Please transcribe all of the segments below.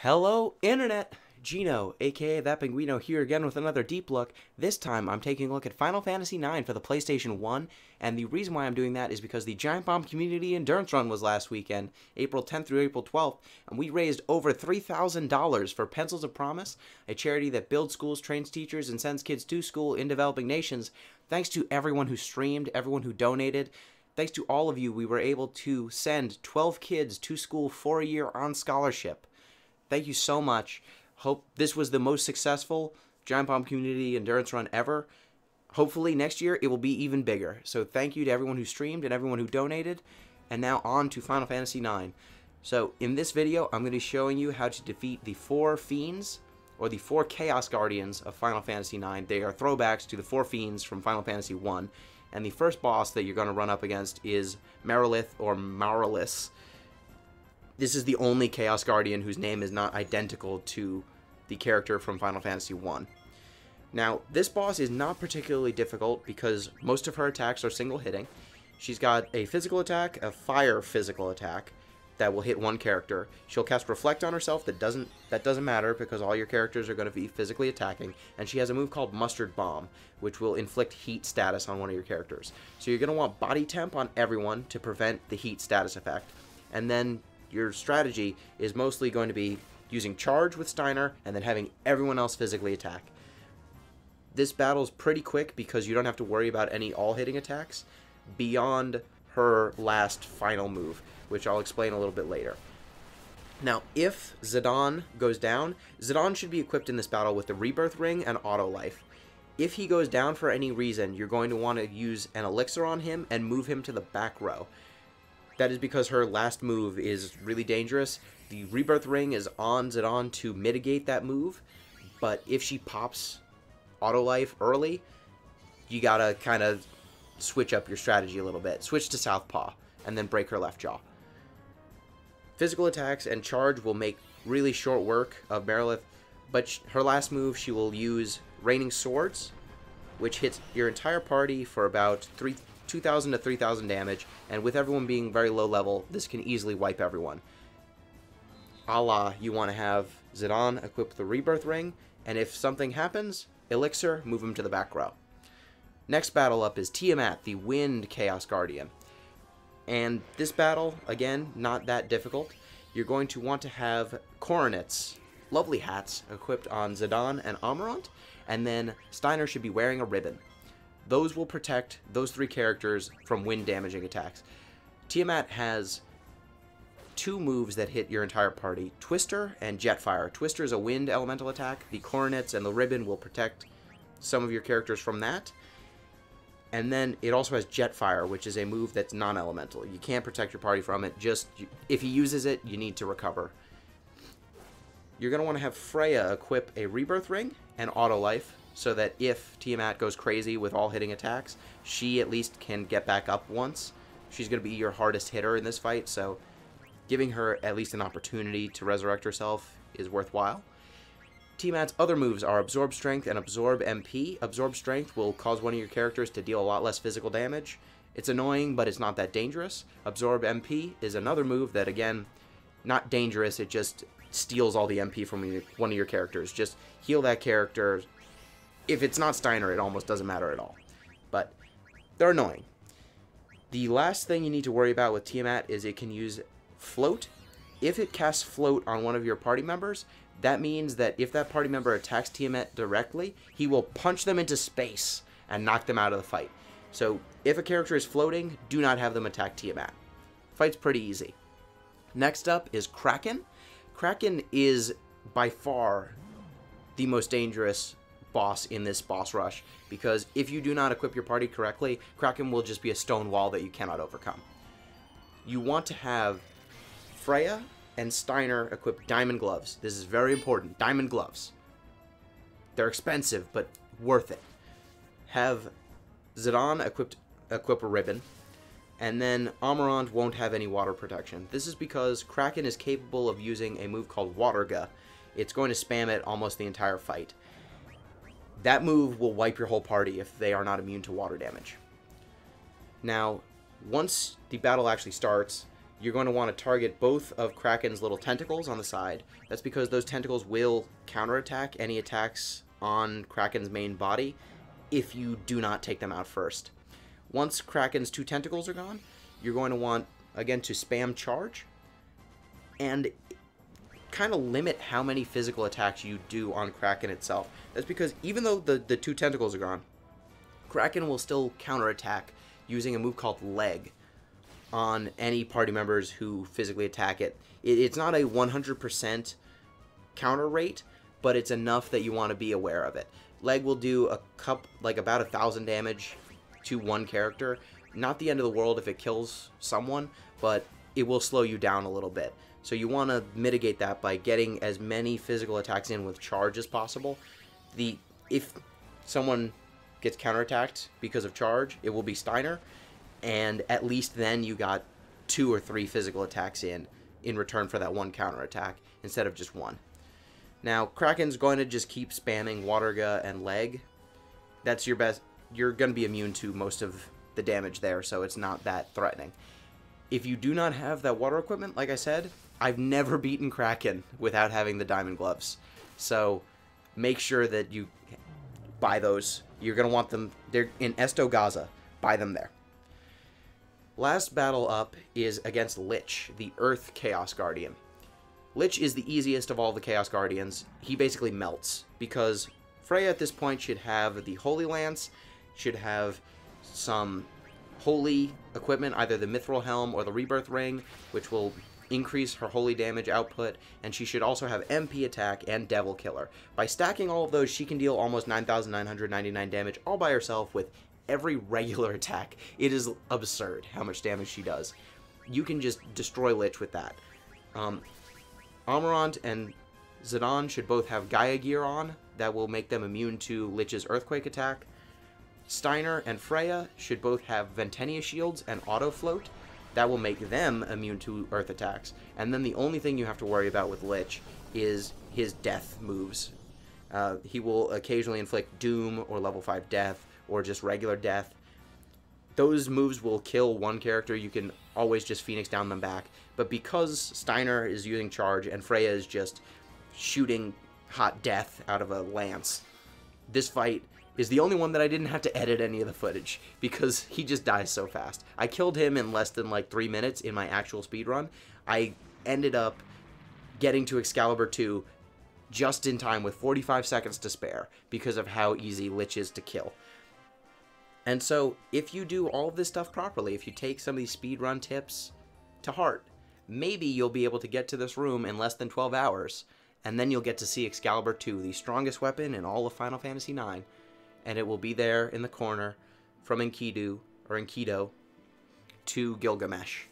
Hello, Internet! Gino, aka That Pinguino, here again with another deep look. This time, I'm taking a look at Final Fantasy IX for the PlayStation 1, and the reason why I'm doing that is because the Giant Bomb Community Endurance Run was last weekend, April 10th through April 12th, and we raised over $3,000 for Pencils of Promise, a charity that builds schools, trains teachers, and sends kids to school in developing nations. Thanks to everyone who streamed, everyone who donated. Thanks to all of you, we were able to send 12 kids to school for a year on scholarship. Thank you so much. Hope this was the most successful Giant Bomb Community Endurance Run ever. Hopefully next year it will be even bigger. So thank you to everyone who streamed and everyone who donated. And now on to Final Fantasy IX. So in this video, I'm going to be showing you how to defeat the Four Fiends, or the Four Chaos Guardians of Final Fantasy IX. They are throwbacks to the Four Fiends from Final Fantasy I. And the first boss that you're going to run up against is Marilith, or Marilith. This is the only Chaos Guardian whose name is not identical to the character from Final Fantasy I. Now, this boss is not particularly difficult because most of her attacks are single-hitting. She's got a physical attack, a fire physical attack that will hit one character. She'll cast Reflect on herself. That doesn't matter because all your characters are going to be physically attacking. And she has a move called Mustard Bomb, which will inflict heat status on one of your characters. So you're going to want body temp on everyone to prevent the heat status effect. And then your strategy is mostly going to be using charge with Steiner and then having everyone else physically attack. This battle's pretty quick because you don't have to worry about any all-hitting attacks beyond her last final move, which I'll explain a little bit later. Now, if Zidane goes down, Zidane should be equipped in this battle with the Rebirth Ring and Auto Life. If he goes down for any reason, you're going to want to use an elixir on him and move him to the back row. That is because her last move is really dangerous. The Rebirth Ring is on Zidane to mitigate that move, but if she pops Auto Life early, you gotta kind of switch up your strategy a little bit. Switch to Southpaw, and then break her left jaw. Physical attacks and charge will make really short work of Marilith, but her last move she will use Raining Swords, which hits your entire party for about 2,000 to 3,000 damage, and with everyone being very low level, this can easily wipe everyone. You want to have Zidane equip the Rebirth Ring, and if something happens, Elixir, move him to the back row. Next battle up is Tiamat, the Wind Chaos Guardian. And this battle, again, not that difficult. You're going to want to have coronets, lovely hats, equipped on Zidane and Amarant, and then Steiner should be wearing a ribbon. Those will protect those three characters from wind damaging attacks. Tiamat has two moves that hit your entire party, Twister and Jetfire. Twister is a wind elemental attack. The coronets and the ribbon will protect some of your characters from that. And then it also has Jetfire, which is a move that's non-elemental. You can't protect your party from it. Just if he uses it, you need to recover. You're going to want to have Freya equip a Rebirth Ring and Auto Life, so that if Tiamat goes crazy with all hitting attacks, she at least can get back up once. She's going to be your hardest hitter in this fight, so giving her at least an opportunity to resurrect herself is worthwhile. Tiamat's other moves are Absorb Strength and Absorb MP. Absorb Strength will cause one of your characters to deal a lot less physical damage. It's annoying, but it's not that dangerous. Absorb MP is another move that, again, not dangerous, it just steals all the MP from one of your characters. Just heal that character. If it's not Steiner, it almost doesn't matter at all. But they're annoying. The last thing you need to worry about with Tiamat is it can use Float. If it casts Float on one of your party members, that means that if that party member attacks Tiamat directly, he will punch them into space and knock them out of the fight. So if a character is floating, do not have them attack Tiamat. Fight's pretty easy. Next up is Kraken. Kraken is by far the most dangerous boss in this boss rush, because if you do not equip your party correctly, Kraken will just be a stone wall that you cannot overcome. You want to have Freya and Steiner equip Diamond Gloves. This is very important. Diamond Gloves. They're expensive, but worth it. Have Zidane equip a ribbon, and then Amarant won't have any water protection. This is because Kraken is capable of using a move called Waterga. It's going to spam it almost the entire fight. That move will wipe your whole party if they are not immune to water damage. Now, once the battle actually starts, you're going to want to target both of Kraken's little tentacles on the side. That's because those tentacles will counterattack any attacks on Kraken's main body if you do not take them out first. Once Kraken's 2 tentacles are gone, you're going to want, again, to spam charge and kind of limit how many physical attacks you do on Kraken itself. That's because even though the 2 tentacles are gone, Kraken will still counterattack using a move called Leg on any party members who physically attack it. It's not a 100% counter rate, but it's enough that you want to be aware of it. Leg will do about 1,000 damage to one character. Not the end of the world if it kills someone, but it will slow you down a little bit. So you want to mitigate that by getting as many physical attacks in with charge as possible. If someone gets counterattacked because of charge, it will be Steiner, and at least then you got 2 or 3 physical attacks in return for that one counterattack instead of just one. Now, Kraken's going to just keep spamming Waterga and Leg. That's your best. You're going to be immune to most of the damage there, so it's not that threatening. If you do not have that water equipment, like I said, I've never beaten Kraken without having the diamond gloves. So make sure that you buy those. You're going to want them. They're in Esto Gaza. Buy them there. Last battle up is against Lich, the Earth Chaos Guardian. Lich is the easiest of all the Chaos Guardians. He basically melts, because Freya at this point should have the Holy Lance, should have some holy equipment, either the Mithril Helm or the Rebirth Ring, which will increase her holy damage output, and she should also have MP attack and Devil Killer. By stacking all of those, she can deal almost 9,999 damage all by herself with every regular attack. It is absurd how much damage she does. You can just destroy Lich with that. Amarant and Zidane should both have Gaia gear on. That will make them immune to Lich's Earthquake attack. Steiner and Freya should both have Ventenia shields and Auto Float. That will make them immune to Earth attacks. And then the only thing you have to worry about with Lich is his death moves. He will occasionally inflict Doom or level 5 death or just regular death. Those moves will kill one character. You can always just Phoenix down them back. But because Steiner is using charge and Freya is just shooting hot death out of a lance, this fight is the only one that I didn't have to edit any of the footage, because he just dies so fast. I killed him in less than like 3 minutes in my actual speedrun. I ended up getting to Excalibur II just in time with 45 seconds to spare because of how easy Lich is to kill. And so, if you do all of this stuff properly, if you take some of these speedrun tips to heart, maybe you'll be able to get to this room in less than 12 hours, and then you'll get to see Excalibur II, the strongest weapon in all of Final Fantasy IX, and it will be there in the corner from Enkidu to Gilgamesh.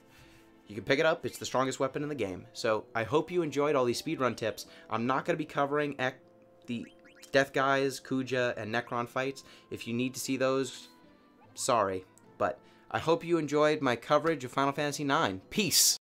You can pick it up. It's the strongest weapon in the game. So I hope you enjoyed all these speedrun tips. I'm not going to be covering the Deathguise, Kuja, and Necron fights. If you need to see those, sorry. But I hope you enjoyed my coverage of Final Fantasy IX. Peace!